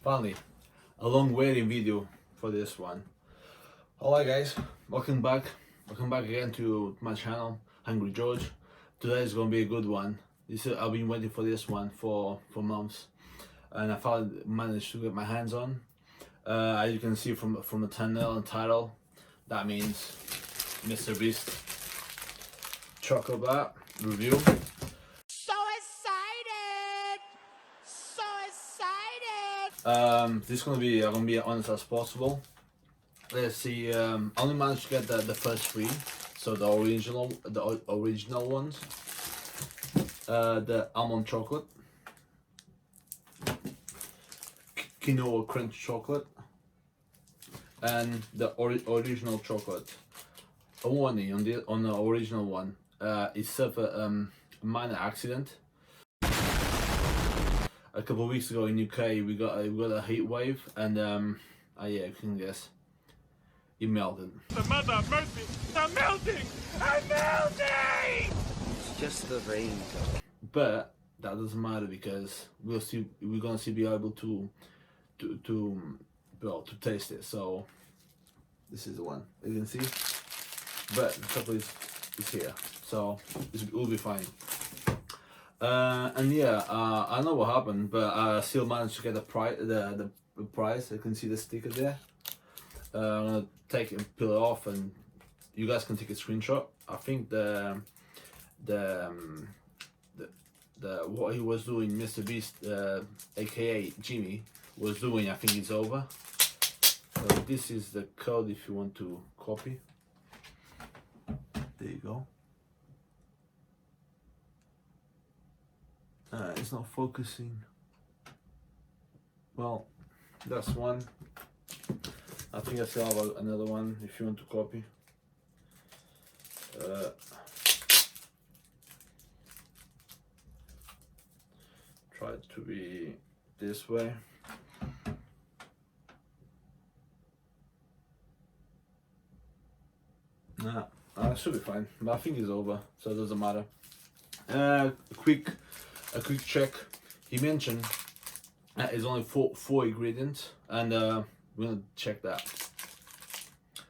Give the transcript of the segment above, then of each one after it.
Finally, a long waiting video for this one. Alright guys, welcome back again to my channel, Hungry George. Today is gonna be a good one. I've been waiting for this one for months, and I finally managed to get my hands on. As you can see from the thumbnail and title, that means MrBeast chocolate bar review. This is gonna be I'm gonna be honest as possible. Let's see. I only managed to get the first three, so the original ones. The almond chocolate, quinoa crunch chocolate, and the original chocolate. A warning on the original one. It suffered a minor accident. A couple of weeks ago in UK, we got a heat wave, and yeah, you can guess, it melted. The mother mercy! I'm melting! I'm melting! It's just the rain. But that doesn't matter because we're gonna be able to taste it. So this is the one you can see. But the chocolate is here, so it will be fine. And yeah, I know what happened, but I still managed to get the price. You can see the sticker there. I'm gonna take it and peel it off, and you guys can take a screenshot. I think the what he was doing, MrBeast, aka Jimmy, was doing, I think it's over. So this is the code if you want to copy. There you go. It's not focusing. Well, that's one. I think I still have another one if you want to copy. Try it to be this way. Nah, should be fine. But I think it's over, so it doesn't matter. A quick check. He mentioned it's only four ingredients, and we're gonna check that.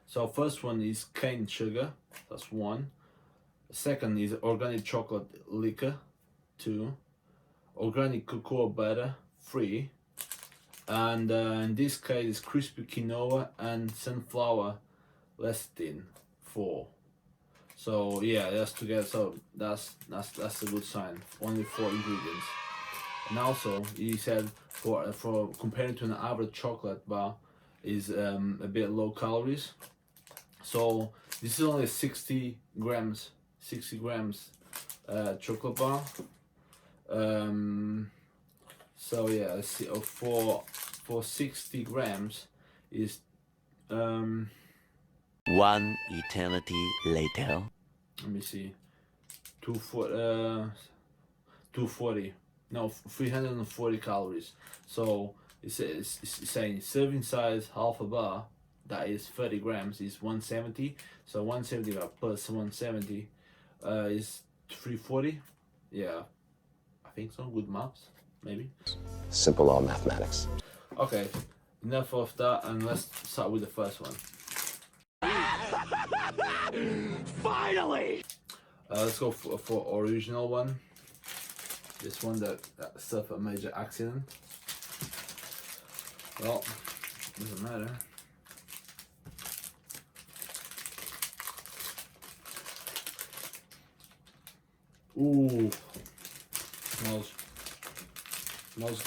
So first one is cane sugar, that's one. Second is organic chocolate liquor, 2. Organic cocoa butter, 3. And in this case, crispy quinoa and sunflower lecithin, 4. So yeah, that's together. So that's a good sign. Only 4 ingredients. And also, he said for compared to an average chocolate bar, is a bit low calories. So this is only 60 grams chocolate bar. So yeah, let's see. For 60 grams is 1 eternity later. let me see, 240, no, 340 calories. So it's saying serving size half a bar, that is 30 grams, is 170. So 170 plus 170 is 340. Yeah, I think so. Good maths, maybe. Simple law of mathematics. Okay, enough of that, and let's start with the first one. Finally! Let's go for original one. This one that suffered a major accident. Well, doesn't matter. Ooh, smells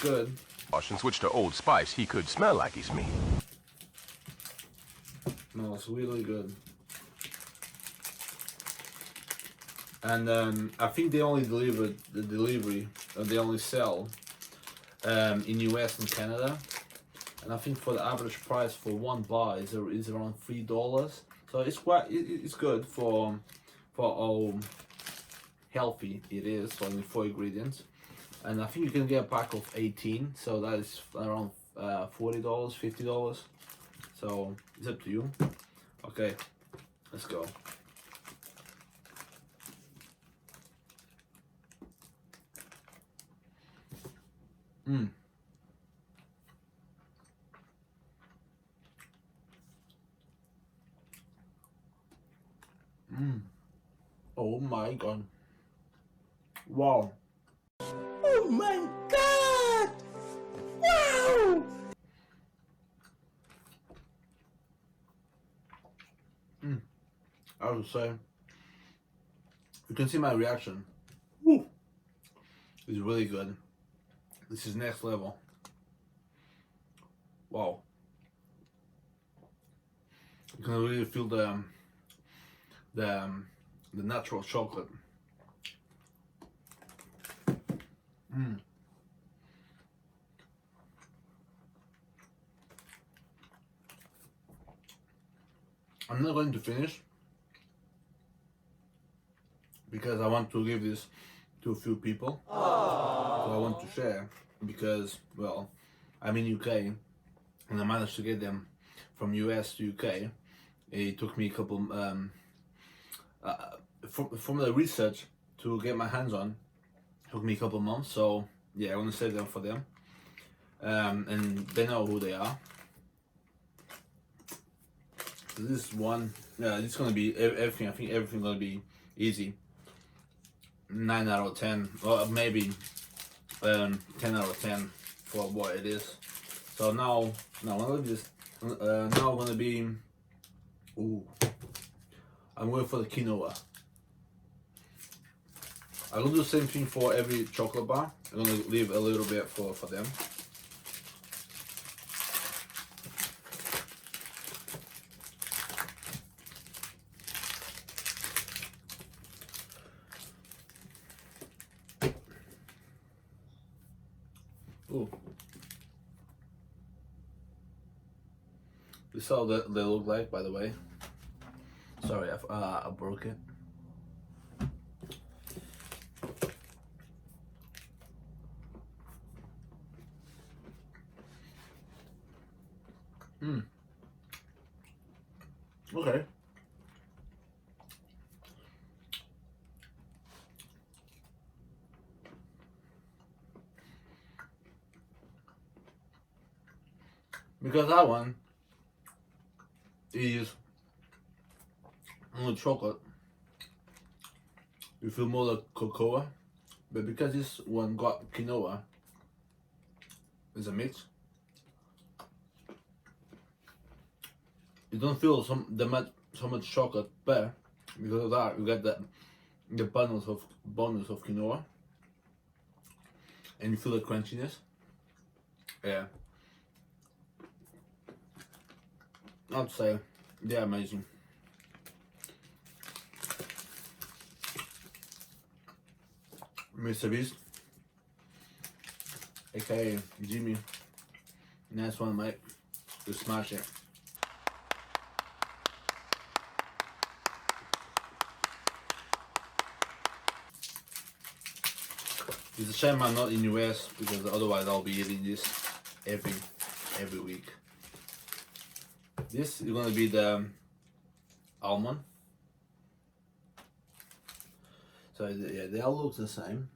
good. And switch to Old Spice, he could smell like he's me. Smells really good. And I think they only they only sell in US and Canada. And I think for the average price for one bar is around $3. So it's it's good for how healthy it is. So only 4 ingredients. And I think you can get a pack of 18, so that is around $40, $50. So it's up to you. Okay, let's go. Oh my god. Wow. Oh my god! Wow! I would say, you can see my reaction. Woo. It's really good. This is next level. Wow. You can really feel the natural chocolate. I'm not going to finish because I want to give this to a few people. So I want to share because, well, I'm in UK and I managed to get them from US to UK. It took me a couple from the research to get my hands on. It took me a couple months, so yeah, I want to save them for them, and they know who they are. This one, yeah, it's gonna be everything. I think everything's gonna be easy. 9 out of 10, or maybe 10 out of 10 for what it is. So now I'm gonna do this. Now I'm gonna be. Ooh, I'm going for the quinoa. I'm gonna do the same thing for every chocolate bar. I'm gonna leave a little bit for them. Ooh. This is how they look like, by the way. Sorry, I broke it. Okay. Because that one is only chocolate, you feel more like cocoa, but because this one got quinoa, it's a mix. You don't feel so much chocolate, but because of that, you get the bonus of quinoa, and you feel the crunchiness. Yeah, I'd say they're amazing. MrBeast, aka Jimmy, nice one, mate. You smash it. It's a shame I'm not in US because otherwise I'll be eating this every week. This is gonna be the almond. So yeah, they all look the same.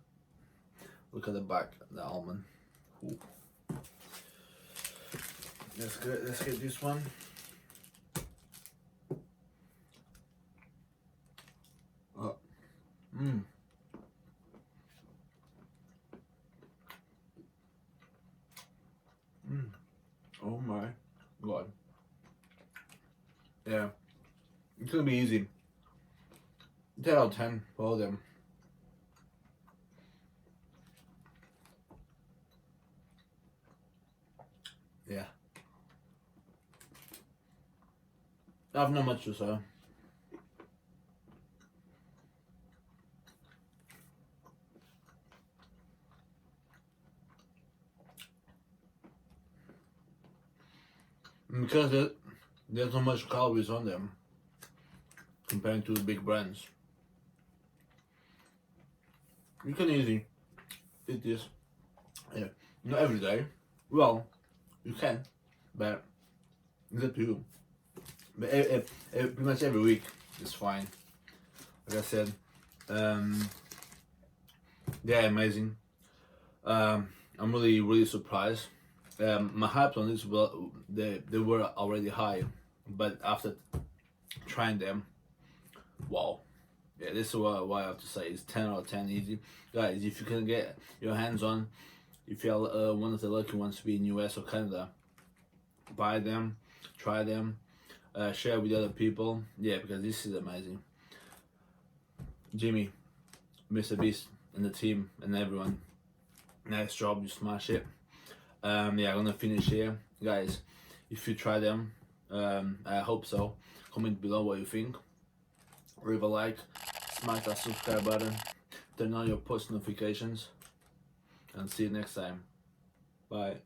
Look at the back, the almond. Ooh. Let's get this one. Oh my god. Yeah, it's gonna be easy. 10 out of 10 for all of them. Yeah. I have not much to say. Because there's not much calories on them compared to big brands. You can easily eat this. Yeah, not every day. Well, you can, but it's up to you. But pretty much every week is fine. Like I said, they're amazing. I'm really surprised. My hype on this, well, they were already high, but after trying them, wow, yeah, this is what I have to say. It's 10 out of 10 easy. Guys, if you can get your hands on, if you're one of the lucky ones to be in US or Canada, buy them, try them, share with other people. Yeah, because this is amazing. Jimmy, MrBeast, and the team and everyone, nice job, you smash it. Yeah, I'm gonna finish here. Guys, if you try them, I hope so. Comment below what you think. Leave a like, smash that subscribe button, turn on your post notifications, and see you next time. Bye.